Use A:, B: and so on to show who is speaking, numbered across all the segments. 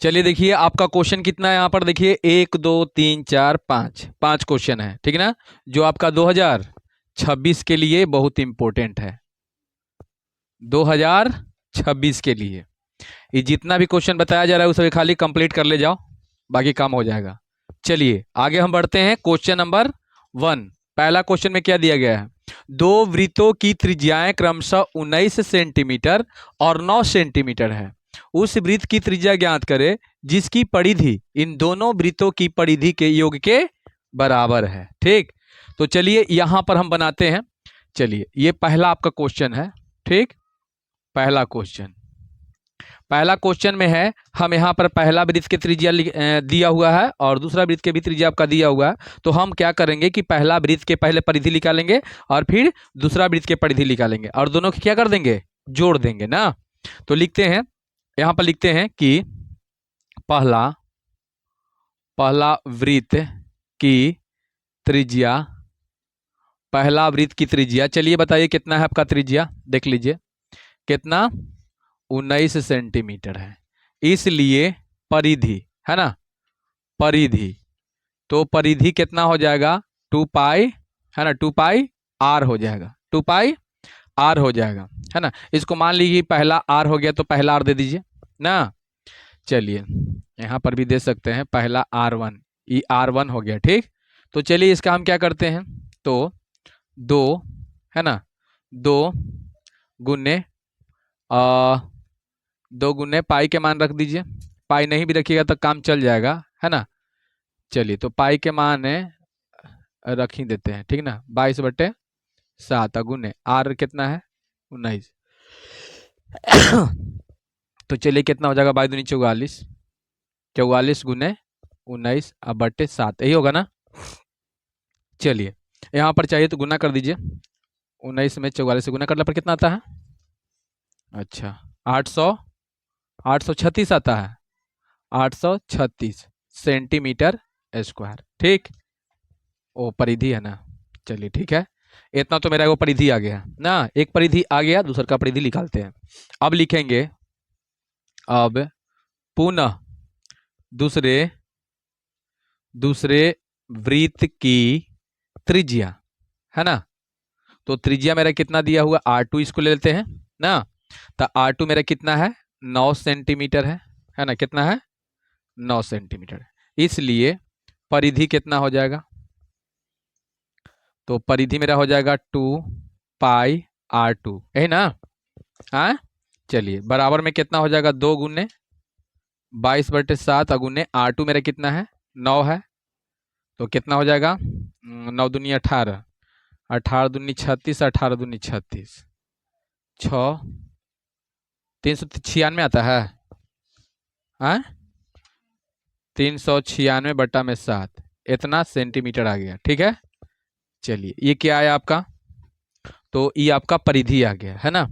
A: चलिए देखिए आपका क्वेश्चन कितना है यहाँ पर, देखिए 1 2 3 4 5 5 क्वेश्चन है, ठीक है ना, जो आपका 2026 के लिए बहुत इंपॉर्टेंट है। 2026 के लिए ये जितना भी क्वेश्चन बताया जा रहा है उसे खाली कंप्लीट कर ले जाओ, बाकी काम हो जाएगा। चलिए आगे हम बढ़ते हैं। क्वेश्चन नंबर 1, पहला क्वेश्चन में क्या दिया गया है, दो वृत्तों की त्रिज्याएं क्रमशः 19 सेंटीमीटर और 9 सेंटीमीटर है। उस वृत्त की त्रिज्या ज्ञात करें जिसकी परिधि इन दोनों वृत्तों की परिधि के योग के बराबर है। ठीक, तो चलिए यहां पर हम बनाते हैं। चलिए ये पहला आपका क्वेश्चन है। ठीक, पहला क्वेश्चन में है, हम यहाँ पर पहला वृत्त के त्रिज्या दिया हुआ है और दूसरा वृत्त के भी त्रिज्या आपका दिया हुआ है। तो हम क्या करेंगे कि पहला वृत्त के पहले परिधि निकालेंगे और फिर दूसरा वृत्त के परिधि निकालेंगे और दोनों की क्या कर देंगे, जोड़ देंगे ना। तो लिखते हैं, यहाँ पर लिखते हैं कि पहला वृत्त की त्रिज्या, पहला वृत्त की त्रिज्या, चलिए बताइए कितना है आपका त्रिज्या, देख लीजिए कितना, 19 सेंटीमीटर है। इसलिए परिधि है ना, परिधि, तो परिधि कितना हो जाएगा, 2 पाई है ना, 2 पाई आर हो जाएगा, 2 पाई आर हो जाएगा है ना। इसको मान लीजिए पहला आर हो गया तो पहला आर दे दीजिए ना। चलिए यहां पर भी दे सकते हैं पहला R1, ये R1 हो गया। ठीक, तो चलिए इसका हम क्या करते हैं, तो 2 है ना, 2 गुने 2 गुने पाई के मान रख दीजिए, पाई नहीं भी रखिएगा तो काम चल जाएगा है ना। चलिए तो पाई के मान रख ही देते हैं, ठीक ना, 22/7 गुने आर कितना है, 19। तो चलिए कितना हो जाएगा, 22×44, 44 गुने 19/7, यही होगा ना। चलिए यहाँ पर चाहिए तो गुना कर दीजिए, 19 में 44 से गुना करने पर कितना आता है, अच्छा 836 आता है, 836 सेंटीमीटर स्क्वायर। ठीक, ओ परिधि है ना। चलिए ठीक है, इतना तो मेरा वो परिधि आ गया ना, एक परिधि आ गया, दूसरा का परिधि निकालते हैं। अब लिखेंगे, अब पुनः दूसरे वृत्त की त्रिज्या है ना। तो त्रिज्या मेरा कितना दिया हुआ, R2, इसको ले लेते हैं ना। तो R2 मेरा कितना है, 9 सेंटीमीटर है ना, कितना है, 9 सेंटीमीटर। इसलिए परिधि कितना हो जाएगा, तो परिधि मेरा हो जाएगा 2 पाई R2, है ना। हाँ चलिए बराबर में कितना हो जाएगा, 2 गुने 22/7 अगुने R2 मेरा कितना है, 9 है, तो कितना हो जाएगा, 9 दूनी 18, 18 दूनी 36, 18 दूनी 36, 6 396 आता है, हाँ 396/7, इतना सेंटीमीटर आ गया। ठीक है, चलिए ये क्या आया आपका, तो ये आपका परिधि आ गया है ना।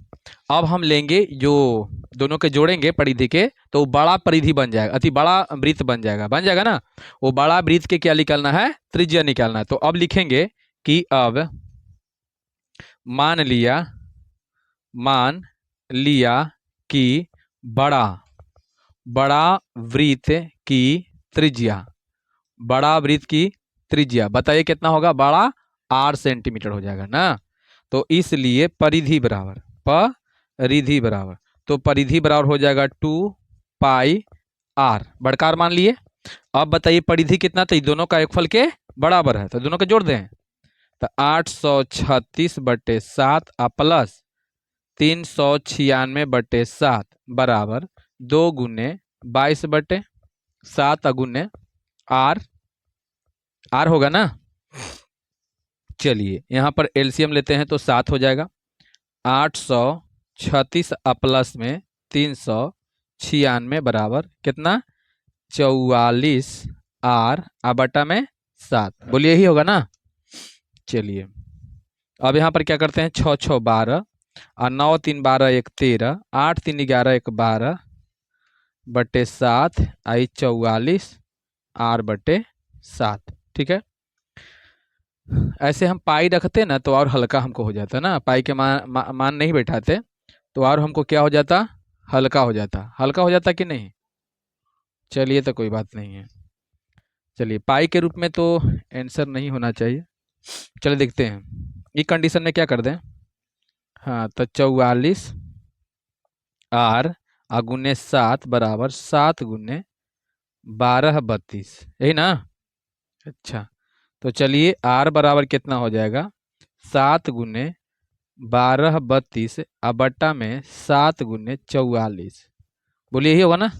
A: अब हम लेंगे जो दोनों के जोड़ेंगे परिधि के, तो बड़ा परिधि बन जाएगा, अति बड़ा वृत्त बन जाएगा ना। वो बड़ा वृत्त के क्या निकालना है, त्रिज्या निकालना है। तो अब लिखेंगे कि अब मान लिया कि बड़ा वृत्त की त्रिज्या बताइए कितना होगा, बड़ा 8 सेंटीमीटर हो जाएगा ना। तो इसलिए परिधि बराबर, तो परिधि बराबर हो जाएगा 2 पाई आर, बड़कार मान लिए। अब बताइए परिधि कितना, तो दोनों का एक फल के बराबर है, तो दोनों के जोड़ दें, तो 836/7 प्लस 396/7 बराबर 2 गुने 22/7 अगुने आर होगा ना। चलिए यहाँ पर एलसीएम लेते हैं तो 7 हो जाएगा, 836 प्लस में 396 बराबर कितना, 44 आर बटा में 7, बोलिए यही होगा ना। चलिए अब यहाँ पर क्या करते हैं, 6 6 12 और 9 3 12 1 13, 8 3 11 1 12/7 आई 44 R/7। ठीक है, ऐसे हम पाई रखते ना तो और हल्का हमको हो जाता ना, पाई के मान नहीं बैठाते तो और हमको क्या हो जाता, हल्का हो जाता कि नहीं। चलिए तो कोई बात नहीं है। चलिए पाई के रूप में तो आंसर नहीं होना चाहिए। चलिए देखते हैं ये कंडीशन में क्या कर दें। हाँ तो 44 आर अगुने 7 बराबर 7 गुने 12 32, यही ना। अच्छा तो चलिए आर बराबर कितना हो जाएगा, 7 गुने 12 32 अब बट्टा में 7 गुने 44। बोलिए यही होगा ना।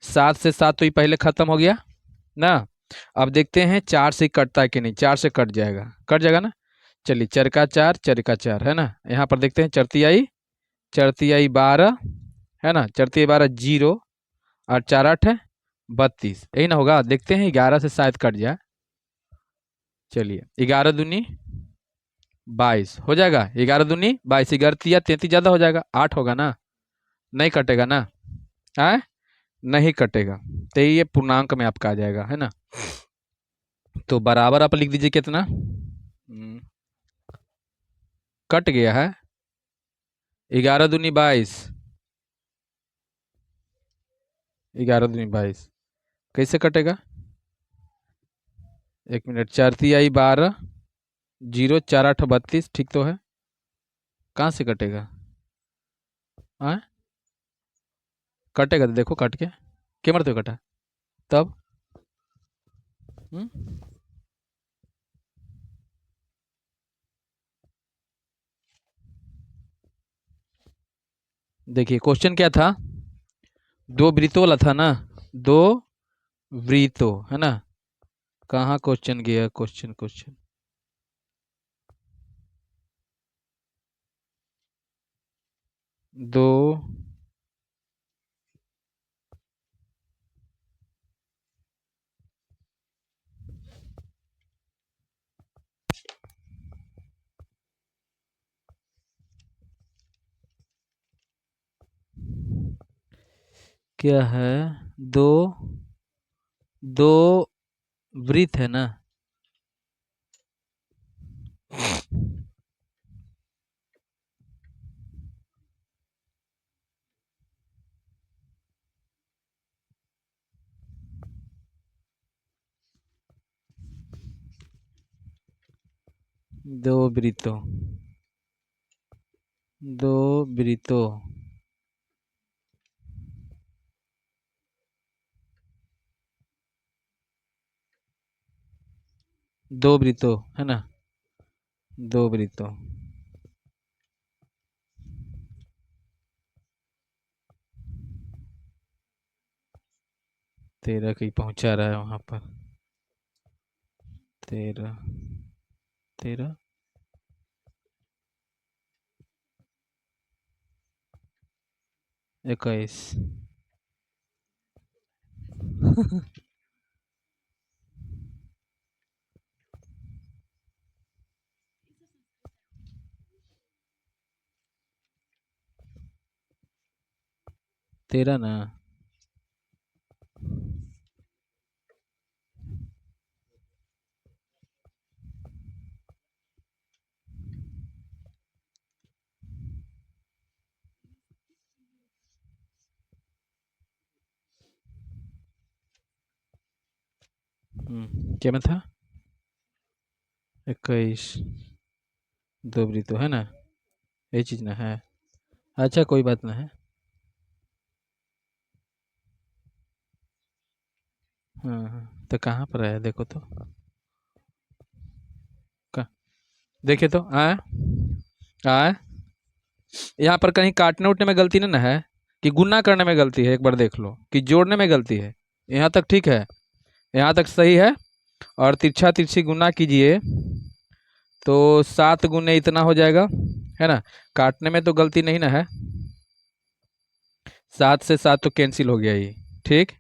A: 7 से 7 तो ये पहले खत्म हो गया ना। अब देखते हैं 4 से कटता है कि नहीं। 4 से कट जाएगा, कट जाएगा ना। चलिए चर का चार है ना। यहाँ पर देखते हैं चरती आई 12 है ना। चरती आई 12 जीरो और 4 8 है 32, यही ना होगा। देखते हैं 11 से शायद कट जाए। चलिए 11 दूनी 22 हो जाएगा। 11 दूनी 22, 11 33 ज्यादा हो जाएगा, 8 होगा ना। नहीं कटेगा ना। है नहीं कटेगा। तो ये पूर्णांक में आपका आ जाएगा है ना। तो बराबर आप लिख दीजिए कितना। कट गया है। 11 दूनी 22, 11 दूनी 22 कैसे कटेगा। 1 मिनट, 4 3 आई 12 जीरो 4 8 32 ठीक तो है। कहाँ से कटेगा। हाँ कटेगा तो देखो कट के क्या मरते हो कटा तब। हम्म? देखिए क्वेश्चन क्या था, दो वृत्तों वाला था ना। दो वृत्तों है ना। कहाँ क्वेश्चन गया, क्वेश्चन क्वेश्चन दो क्या है, दो दो वृत्त है ना। दो वृत्तों दो वृत्तों दो वृत्तों है ना। दो वृत्तों 13 कहीं पहुंचा रहा है वहां पर। 13 13 21 13 ना। क्या में था 21 दो वृत्तों है ना। ये चीज ना है। अच्छा कोई बात ना है। हाँ तो कहाँ पर है देखो तो। देखिए तो आए आए यहाँ पर कहीं काटने उठने में गलती नहीं ना है, कि गुना करने में गलती है। एक बार देख लो कि जोड़ने में गलती है। यहाँ तक ठीक है, यहाँ तक सही है। और तिरछा तिरछी गुना कीजिए तो 7 गुने इतना हो जाएगा है ना। काटने में तो गलती नहीं ना है। 7 से 7 तो कैंसिल हो गया ये। ठीक,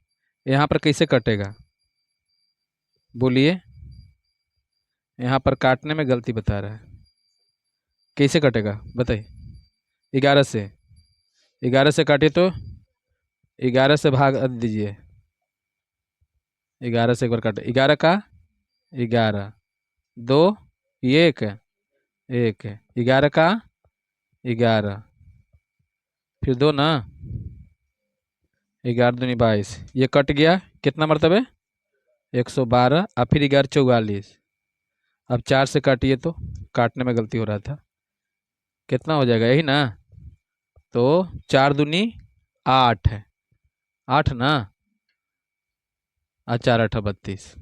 A: यहाँ पर कैसे कटेगा बोलिए। यहाँ पर काटने में गलती बता रहा है, कैसे कटेगा बताइए। 11 से काटिए तो 11 से भाग दीजिए। 11 से एक बार काटे, 11 का 11 दो ये एक है, एक है 11 का 11 फिर दो ना 11 दूनी 22, ये कट गया, कितना मरतबे 112, अब फिर 11 44, अब 4 से काटिए तो काटने में गलती हो रहा था, कितना हो जाएगा यही ना, तो 4 दूनी 8 है, 8 ना, और 4 8 32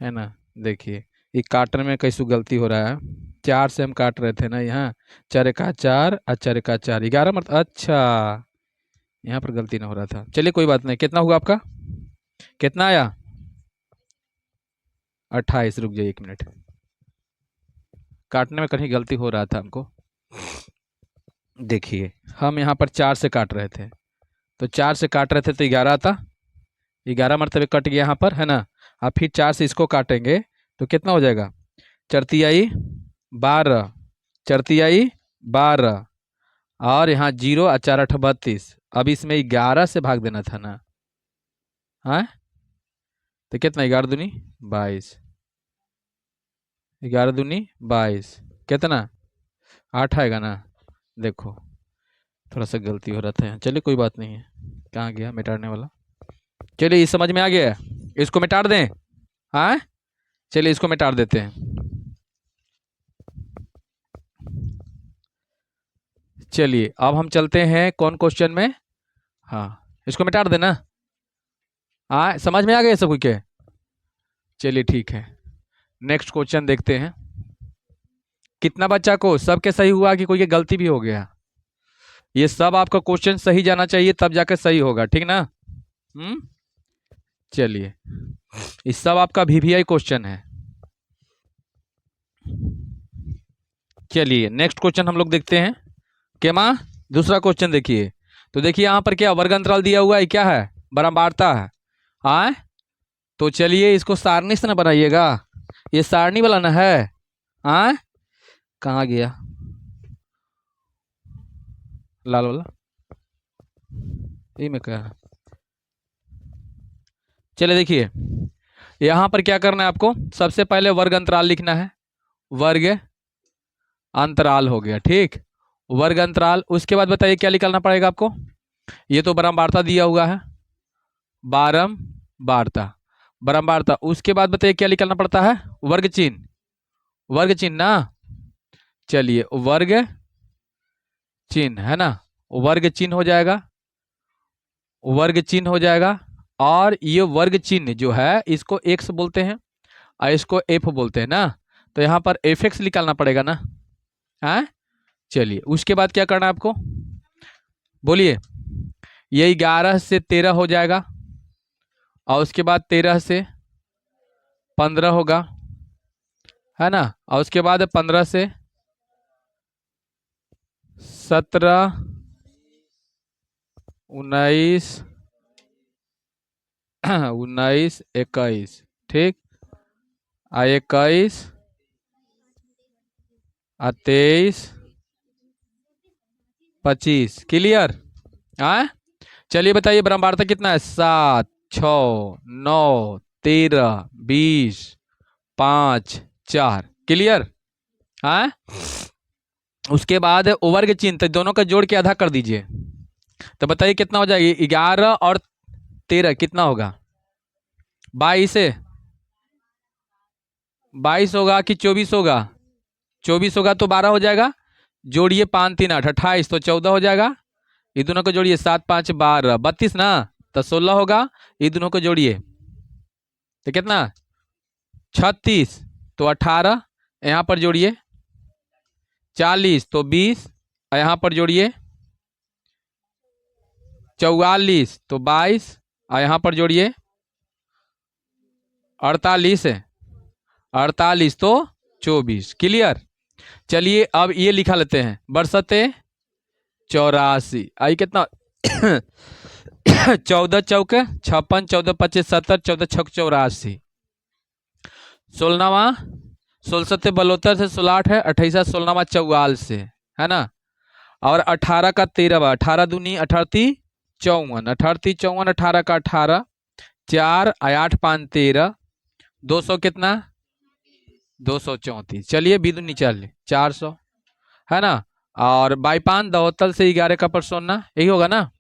A: है ना। देखिए ये काटने में कैसे गलती हो रहा है, 4 से हम काट रहे थे ना यहाँ, 4 का 4 और 4 का 4, 11 मतलब, अच्छा यहाँ पर गलती ना हो रहा था, चलिए कोई बात नहीं। कितना हुआ आपका, कितना आया 28, रुक जाइए 1 मिनट, काटने में कहीं गलती हो रहा था हमको। देखिए हम यहाँ पर 4 से काट रहे थे, तो 4 से काट रहे थे तो 11 आता, 11 मरतबे कट गया यहाँ पर है ना। अब फिर 4 से इसको काटेंगे तो कितना हो जाएगा, चरतियाई 12, चरतियाई 12, और यहाँ 0 और 4 8 32, अब इसमें 11 से भाग देना था ना, हाँ तो कितना 11 दूनी 22, 11 दूनी 22, कितना 8 आएगा ना। देखो थोड़ा सा गलती हो रहा था यहाँ, चलिए कोई बात नहीं है, कहाँ गया मिटाने वाला, चलिए इस समझ में आ गया, इसको मिटा दें, हाँ चलिए इसको मिटा देते हैं। चलिए अब हम चलते हैं कौन क्वेश्चन में, हाँ इसको मिटा देना, हाँ समझ में आ गया सब कुछ के, चलिए ठीक है। नेक्स्ट क्वेश्चन देखते हैं, कितना बच्चा को सबके सही हुआ कि कोई के गलती भी हो गया, ये सब आपका क्वेश्चन सही जाना चाहिए तब जाकर सही होगा, ठीक ना। चलिए इस सब आपका वीवीआई क्वेश्चन है। चलिए नेक्स्ट क्वेश्चन हम लोग देखते हैं, क्या माँ दूसरा क्वेश्चन देखिए, तो देखिए यहाँ पर क्या वर्ग अंतराल दिया हुआ है, क्या है बराबरता है, आए तो चलिए इसको सारणी से ना बनाइएगा, ये सारणी वाला ना है, आए कहाँ गया लाल वाला, ये में क्या है, चलिए देखिए यहाँ पर क्या करना है आपको, सबसे पहले वर्ग अंतराल लिखना है, वर्ग अंतराल हो गया ठीक, वर्ग अंतराल, उसके बाद बताइए क्या निकालना पड़ेगा आपको, ये तो बारंबारता दिया हुआ है, बारंबारता, बारंबारता, उसके बाद बताइए क्या निकालना पड़ता है, वर्ग चिन्ह, वर्ग चिन्ह ना, चलिए वर्ग चिन्ह है ना, वर्ग चिन्ह हो जाएगा, वर्ग चिन्ह हो जाएगा, और ये वर्ग चिन्ह जो है इसको एक्स बोलते हैं और इसको एफ बोलते हैं ना, तो यहाँ पर एफ एक्स निकालना पड़ेगा ना, हाँ चलिए उसके बाद क्या करना है आपको, बोलिए, ये 11 से 13 हो जाएगा, और उसके बाद 13 से 15 होगा, है ना, और उसके बाद 15 से 17 19 19 21 ठीक, आ 21 आ 23 25, क्लियर, हाँ चलिए बताइए बारंबारता कितना है, 7 6 9 13 20 5 4, क्लियर, हाँ उसके बाद वर्ग चिन्ह, तो दोनों का जोड़ के आधा कर दीजिए, तो बताइए कितना हो जाएगा, 11 और 13 कितना होगा, 22 22 होगा कि 24 होगा, 24 होगा तो 12 हो जाएगा, जोड़िए 5 3 8 28, तो 14 हो जाएगा, ये दोनों को जोड़िए 7 5 12 32 ना, तो 16 होगा, ये दोनों को जोड़िए तो कितना 36, तो 18, यहाँ पर जोड़िए 40, तो 20, यहाँ पर जोड़िए 44, तो 22, और यहाँ पर जोड़िए 48, 48 तो 24, क्लियर। चलिए अब ये लिखा लेते हैं, बरसते 84, आई कितना 14 चौक 56, 14 25 70, 14 छक 84, 16वां 16 सत्ते 72 से 16 है, 28 16वां 44 से, है ना, और 18 का 13, 18 दूनी 18 54, 18 54, 18 का 18, 4 8 5 13, 200 कितना 234, चलिए बिदुनी चल 400, है ना, और बाई 5 72 से 11 का परसोना, यही होगा ना,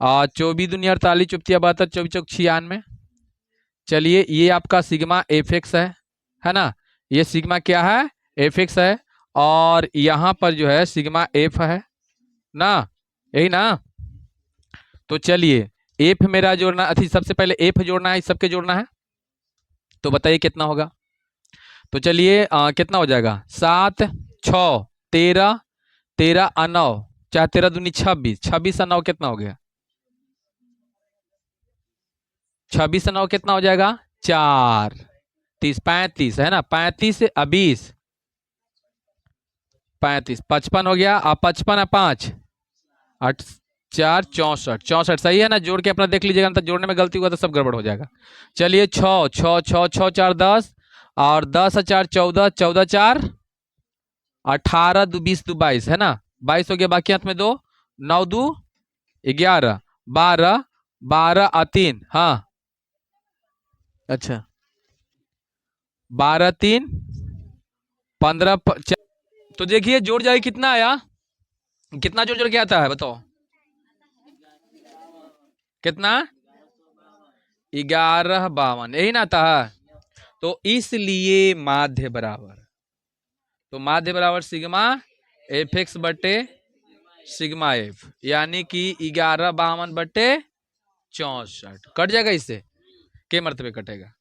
A: 24 दूनी 48, चौबीस 72, 24 चौक 96। चलिए ये आपका सिग्मा एफ एक्स है ना, ये सिग्मा क्या है, एफ एक्स है, और यहाँ पर जो है सिग्मा एफ है ना, यही ना। तो चलिए एफ मेरा जोड़ना, अथी सबसे पहले एफ जोड़ना है, इस सबके जोड़ना है, तो बताइए कितना होगा। तो चलिए कितना हो जाएगा, 7 6 13, 13 और 9, चाहे 13 दूनी 26, 26 और 9 कितना हो गया, 26 और 9 कितना हो जाएगा, 4 30 35 है ना, 35 और 20 35, 55 हो गया, और 55 और 5 8 4 64, 64 सही है ना। जोड़ के अपना देख लीजिएगा, तो जोड़ने में गलती हुआ तो सब गड़बड़ हो जाएगा। चलिए 6 6 6 6 4 10, और 10 और 4 14, 14 4 18 2 20 2 22 है ना, 22 हो गया, बाकी हाथ में 2, 9 2 11 12 12 और 3, हाँ अच्छा 12 3 15 तो देखिए जोड़ जाए कितना आया, कितना जोड़ जोड़ के आता है बताओ, कितना 11 52, यही ना आता है। तो इसलिए माध्य बराबर, तो माध्य बराबर सिग्मा एफ एक्स बटे सिग्मा एफ, यानी कि 11 52 बटे 64 कट जाएगा, इससे के मर्तबे कटेगा,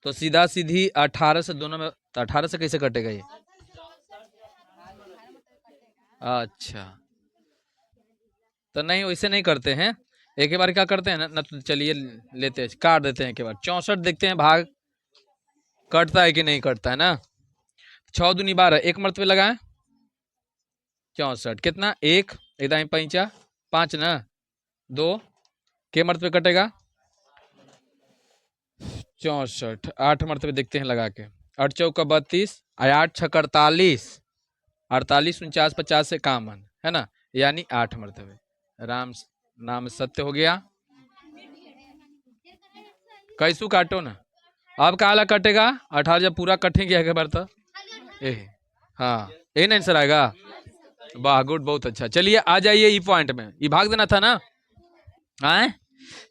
A: तो सीधा सीधी 18 से दोनों में, तो 18 से कैसे कटेगा ये, अच्छा तो नहीं वैसे नहीं करते हैं, एक ही बार क्या करते हैं ना, तो चलिए लेते हैं, काट देते हैं एक बार, 64 देखते हैं भाग कटता है कि नहीं कटता है ना। 6 दूनी 12, एक मर्तबे लगाएं, 64 कितना, एक एकदम पैंचा 5 ना, 2 के मर्तबे कटेगा 64, 8 मर्तबे देखते हैं लगा के, 8 चौका 32, 8 छक 48, 48 49 50 से कामन है ना, यानी 8 मर्तबे, राम नाम सत्य हो गया। कैसू काटो ना, अब कहा कटेगा 18, जब पूरा कटेंगे एक बार तो हाँ यही ना आंसर आएगा, वाह गुड बहुत अच्छा। चलिए आ जाइए ई पॉइंट में, ये भाग देना था ना, आए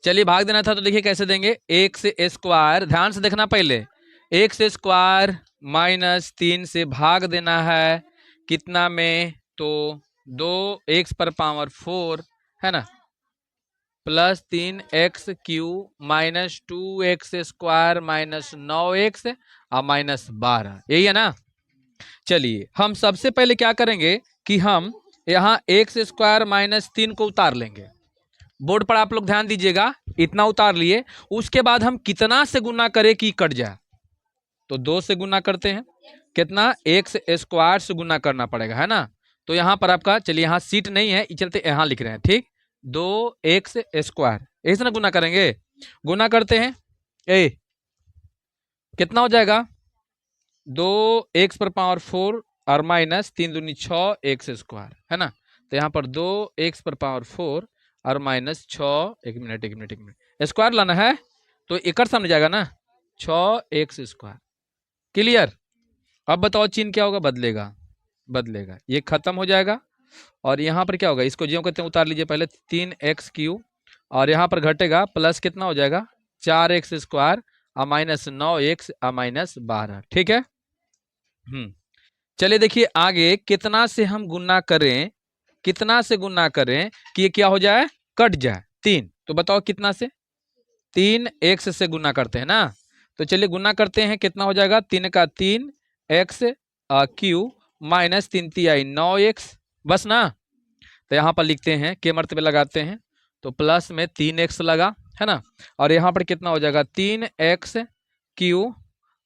A: चलिए भाग देना था, तो देखिए कैसे देंगे, 1 से स्क्वायर, ध्यान से देखना पहले, 1 से स्क्वायर माइनस 3 से भाग देना है कितना में, तो 2 एक्स पर पावर 4 है ना, plus 3 x Q minus 2 x square minus 9 x और माइनस 12, यही है ना। चलिए हम सबसे पहले क्या करेंगे कि हम यहाँ एक्स स्क्वायर माइनस 3 को उतार लेंगे, बोर्ड पर आप लोग ध्यान दीजिएगा, इतना उतार लिए, उसके बाद हम कितना से गुना करें कि कट जाए, तो 2 से गुना करते हैं, कितना, एक्स स्क्वायर से गुना करना पड़ेगा है ना। तो यहाँ पर आपका, चलिए यहाँ सीट नहीं है इस चलते यहाँ लिख रहे हैं, ठीक, 2 एक्स स्क्वायर ऐसे ना गुना करेंगे, गुना करते हैं, ए कितना हो जाएगा, 2 एक्स पर पावर 4 और माइनस 3 दूनी 6 एक्स स्क्वायर है ना, तो यहाँ पर 2 एक्स पर पावर 4 और माइनस 6, एक मिनट स्क्वायर लाना है, तो एक सामने जाएगा ना, 6 एक्स स्क्वायर, क्लियर। अब बताओ चिन्ह क्या होगा, बदलेगा, ये खत्म हो जाएगा, और यहाँ पर क्या होगा, इसको ज्यों कहते हैं उतार लीजिए पहले, 3 एक्स क्यू, और यहाँ पर घटेगा प्लस कितना हो जाएगा, 4 एक्स स्क्वायर और माइनस 9 एक्स और माइनस 12, ठीक है। चलिए देखिए आगे कितना से हम गुना करें, कितना से गुना करें कि ये क्या हो जाए, कट जाए, 3, तो बताओ कितना से, 3 एक्स से गुना करते हैं ना, तो चलिए गुना करते हैं, कितना हो जाएगा, 3 का 3 एक्स क्यू माइनस 3 तिहाई 9 एक्स, बस ना। तो यहाँ पर लिखते हैं के मर्तबे लगाते हैं, तो प्लस में 3 एक्स लगा है ना, और यहाँ पर कितना हो जाएगा, 3 एक्स क्यू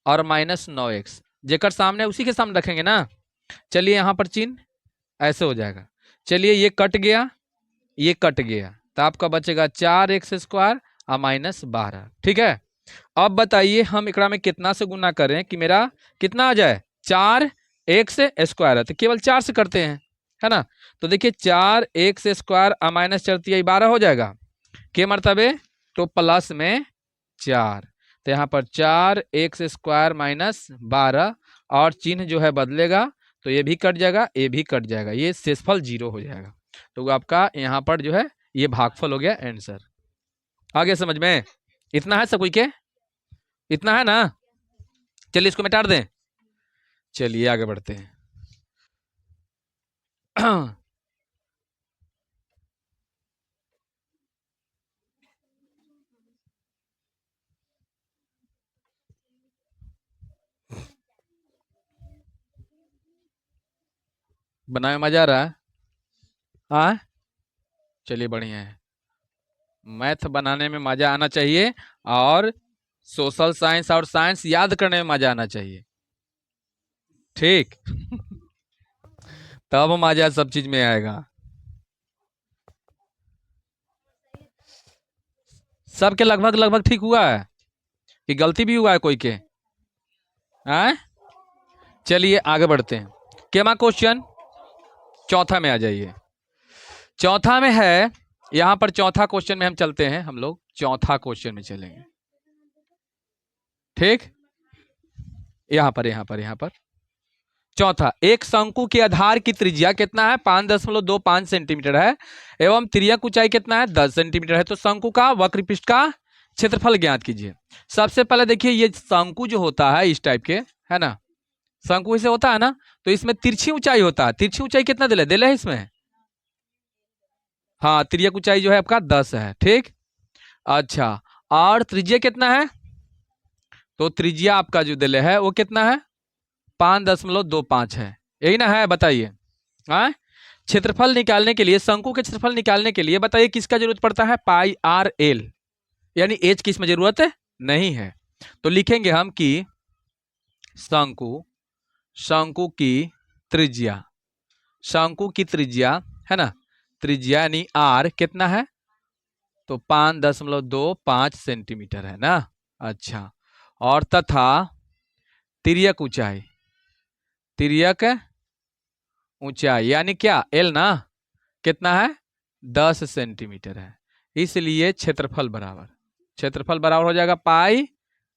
A: और माइनस 9 एक्स, जेकर सामने उसी के सामने रखेंगे ना। चलिए यहाँ पर चिन्ह ऐसे हो जाएगा, चलिए ये कट गया, ये कट गया, तो आपका बचेगा 4 एक्स स्क्वायर और माइनस 12, ठीक है। अब बताइए हम एकड़ा में कितना से गुना करें कि मेरा कितना आ जाए, 4 एक्स स्क्वायर है, तो केवल 4 से करते हैं है ना, तो देखिए 4 एक्स स्क्वायर और माइनस 4 12 हो जाएगा, के मर्तबे, तो प्लस में 4, तो यहाँ पर 4 एक्स स्क्वायर माइनस 12, और चिन्ह जो है बदलेगा, तो ये भी कट जाएगा, ये भी कट जाएगा, ये शेषफल 0 हो जाएगा। तो आपका यहाँ पर जो है ये भागफल हो गया आंसर। आगे समझ में? इतना है सब कोई के? इतना है ना? चलिए इसको मिटा दें। चलिए आगे बढ़ते हैं। बनाने में मजा आ रहा है? हाँ, चलिए बढ़िया है। मैथ बनाने में मजा आना चाहिए और सोशल साइंस और साइंस याद करने में मजा आना चाहिए, ठीक? तब मजा सब चीज में आएगा। सबके लगभग लगभग ठीक हुआ है कि गलती भी हुआ है कोई के? हैं? चलिए आगे बढ़ते हैं। केमा क्वेश्चन चौथा में आ जाइए। चौथा में है, यहां पर चौथा क्वेश्चन में हम चलते हैं, हम लोग चौथा क्वेश्चन में चलेंगे, ठीक? यहां पर चौथा, एक शंकु के आधार की त्रिज्या कितना है? 5.25 सेंटीमीटर है एवं तिर्यक ऊंचाई कितना है? 10 सेंटीमीटर है। तो शंकु का वक्र पृष्ठ का क्षेत्रफल ज्ञात कीजिए। सबसे पहले देखिए, ये शंकु जो होता है इस टाइप के, है ना, शंकु ऐसे होता है ना, तो इसमें तिरछी ऊंचाई होता है। तिरछी ऊंचाई कितना दिले है इसमें? हाँ, तिर्यक ऊंचाई जो है आपका 10 है, ठीक? अच्छा, और त्रिज्या कितना है? तो त्रिज्या आपका जो दिले है वो कितना है? 5.25 है, यही ना है? बताइए। हाँ, क्षेत्रफल निकालने के लिए, शंकु के क्षेत्रफल निकालने के लिए बताइए किसका जरूरत पड़ता है? पाई आर एल, यानी एच की इसमें जरूरत नहीं है। तो लिखेंगे हम कि शंकु शंकु की त्रिज्या, शंकु की त्रिज्या है ना, त्रिज्या यानी आर कितना है? तो 5.25 सेंटीमीटर है ना। अच्छा, और तथा तिर्यक ऊंचाई, तिर्यक ऊंचाई यानी क्या? एल ना, कितना है? 10 सेंटीमीटर है। इसलिए क्षेत्रफल बराबर हो जाएगा पाई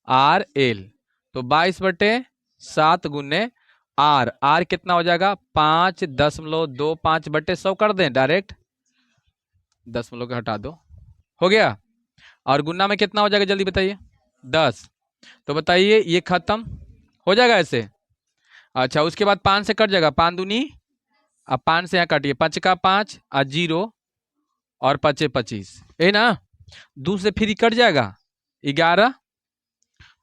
A: आर एल। तो 22/7 गुने आर, आर कितना हो जाएगा? 5.25/100 कर दें डायरेक्ट, दशमलव के हटा दो, हो गया। और गुना में कितना हो जाएगा जल्दी बताइए? 10। तो बताइए ये खत्म हो जाएगा ऐसे। अच्छा, उसके बाद 5 से कट जाएगा, 5 दूनी, अब 5 से यहाँ काटिए, 5 का 5 और 0 और 5 25, यही ना। 2 से फिर कट जाएगा 11।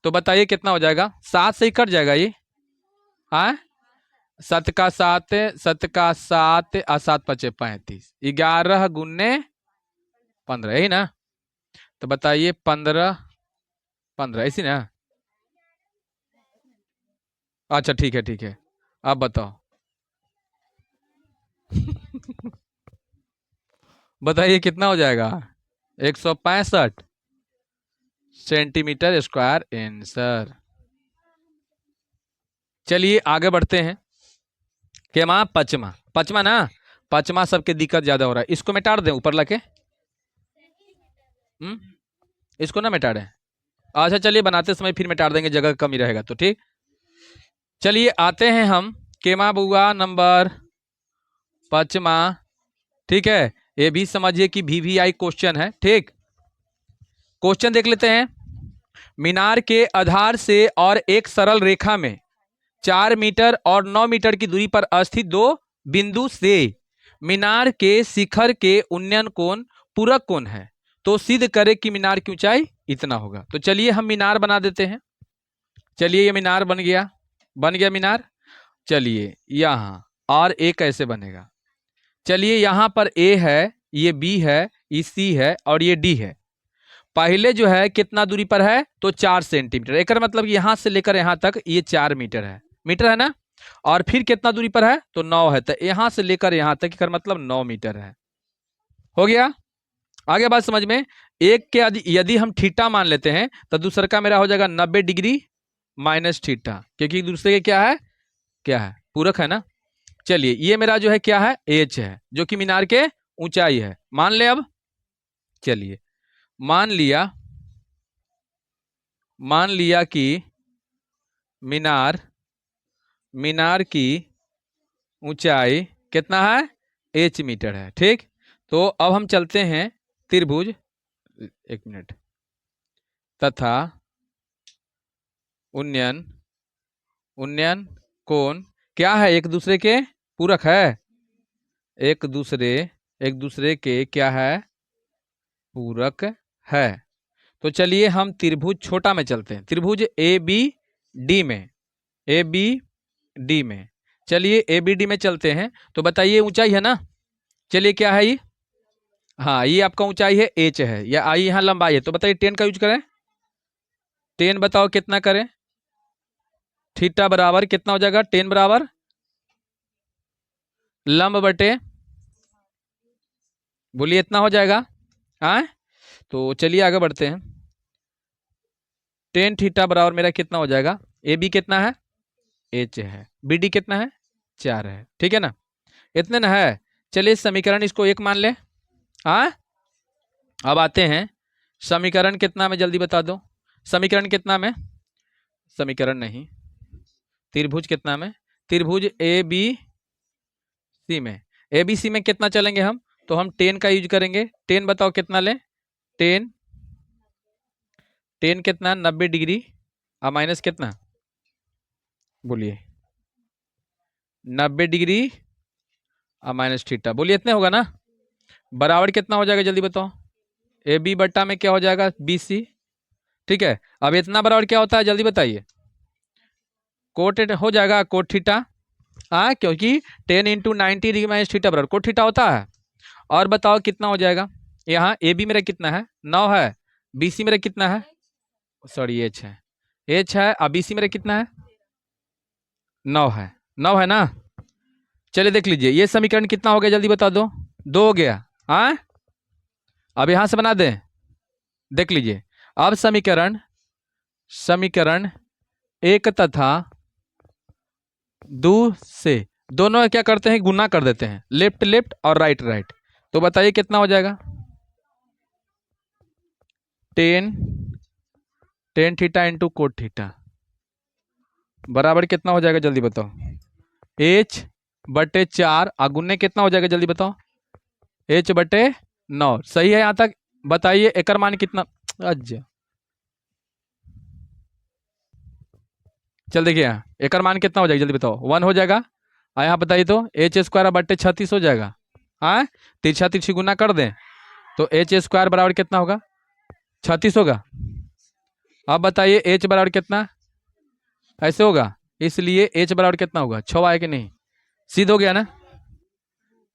A: तो बताइए कितना हो जाएगा? 7 से ही कट जाएगा ये। हाँ, 7 का 7, 7 का 7 और 7 5 35, 11 गुने 15, यही ना। तो बताइए 15 15 ऐसी ना। अच्छा ठीक है, ठीक है, अब बताओ। बताइए कितना हो जाएगा? 165 सेंटीमीटर स्क्वायर आंसर। चलिए आगे बढ़ते हैं। केमा पचमा, पचमा ना, पचमा सबके दिक्कत ज्यादा हो रहा है, इसको मिटा दें ऊपर लगे। इसको ना मिटा दें। अच्छा चलिए, बनाते समय फिर मिटा देंगे, जगह कमी रहेगा तो, ठीक? चलिए आते हैं हम केमा बुआ नंबर पचमा, ठीक है? ये भी समझिए कि VVI क्वेश्चन है, ठीक? क्वेश्चन देख लेते हैं। मीनार के आधार से और एक सरल रेखा में 4 मीटर और 9 मीटर की दूरी पर स्थित दो बिंदु से मीनार के शिखर के उन्नयन कोण पूरक कोण है, तो सिद्ध करे कि मीनार की ऊंचाई इतना होगा। तो चलिए हम मीनार बना देते हैं। चलिए ये मीनार बन गया, बन गया मीनार। चलिए यहां, और ए कैसे बनेगा? चलिए यहां पर ए है, ये बी है, ये सी है और ये डी है। पहले जो है कितना दूरी पर है? तो 4 सेंटीमीटर, एक मतलब यहां से लेकर यहां तक ये 4 मीटर है, मीटर है ना। और फिर कितना दूरी पर है? तो 9 है, तो यहां से लेकर यहां तक कर मतलब 9 मीटर है। हो गया? आगे बात समझ में। एक के यदि हम थीटा मान लेते हैं तो दूसरे का मेरा हो जाएगा 90 डिग्री माइनस थीटा, क्योंकि दूसरे के क्या है? क्या है? पूरक है ना। चलिए ये मेरा जो है क्या है? एच है, जो कि मीनार के ऊंचाई है, मान ले अब। चलिए मान लिया कि मीनार मीनार की ऊंचाई कितना है, h मीटर है। ठीक, तो अब हम चलते हैं त्रिभुज, एक मिनट, तथा उन्नयन, उन्नयन कोण क्या है, एक दूसरे के पूरक है, एक दूसरे के क्या है, पूरक है। तो चलिए हम त्रिभुज छोटा में चलते हैं, त्रिभुज ए बी डी में, ए बी डी में, चलिए ए बी डी में चलते हैं। तो बताइए ऊंचाई है ना, चलिए क्या है ये, हाँ ये आपका ऊंचाई है h है, या आई यहाँ लंबाई है, तो बताइए 10 का यूज करें, 10 बताओ कितना करें, थीटा बराबर कितना हो जाएगा, 10 बराबर लंब बटे, बोलिए इतना हो जाएगा। हाँ तो चलिए आगे बढ़ते हैं, 10 थीटा बराबर मेरा कितना हो जाएगा, ए बी कितना है, h है, बी डी कितना है, 4 है। ठीक है ना, इतने ना है। चलिए समीकरण इसको एक मान ले। हाँ अब आते हैं समीकरण कितना में, जल्दी बता दो, समीकरण कितना में, समीकरण नहीं, त्रिभुज कितना में, त्रिभुज ए बी सी में, ए बी सी में कितना चलेंगे हम, तो हम 10 का यूज करेंगे। 10 बताओ कितना लें, 10, 10 कितना 90 डिग्री और माइनस कितना, बोलिए 90 डिग्री और माइनस थीटा, बोलिए इतने होगा ना, बराबर कितना हो जाएगा जल्दी बताओ, ए बी बट्टा में क्या हो जाएगा, बी सी। ठीक है, अब इतना बराबर क्या होता है जल्दी बताइए, कोट हो जाएगा कोट थीटा, हाँ क्योंकि 10 इंटू 90 डिग्री माइनस थीटा बराबर कोट थीटा होता है। और बताओ कितना हो जाएगा, यहाँ ए बी मेरा कितना है 9 है, बी सी मेरा कितना है, सॉरी एच है, एच है, और बी सी मेरा कितना है 9 है, 9 है ना। चलिए देख लीजिए ये समीकरण कितना हो गया जल्दी बता दो, 2 हो गया। हाँ अब यहां से बना दें, देख लीजिए अब समीकरण, समीकरण एक तथा दो से दोनों क्या करते हैं, गुना कर देते हैं, लेफ्ट लेफ्ट और राइट राइट। तो बताइए कितना हो जाएगा, 10 10 थीटा इंटू कोट थीटा बराबर कितना हो जाएगा जल्दी बताओ, h बटे 4 अगुने कितना हो जाएगा जल्दी बताओ, h बटे 9। सही है यहाँ तक, बताइए एकर मान कितना, अच्छा चल देखिए यहाँ एकर मान कितना हो जाएगा जल्दी बताओ, 1 हो जाएगा। और यहाँ बताइए तो एच स्क्वायर बट्टे 36 हो जाएगा। हाँ तिरछा तिरछी गुना कर दें तो एच स्क्वायर बराबर कितना होगा, 36 होगा। अब बताइए एच बराबर कितना, ऐसे होगा, इसलिए एच बराबर कितना होगा, 6 आए कि नहीं, सिद्ध हो गया ना,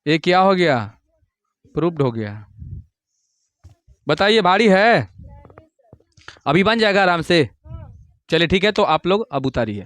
A: ये क्या हो गया, प्रूव्ड हो गया। बताइए भारी है, अभी बन जाएगा आराम से। चलिए ठीक है, तो आप लोग अब उतारिए।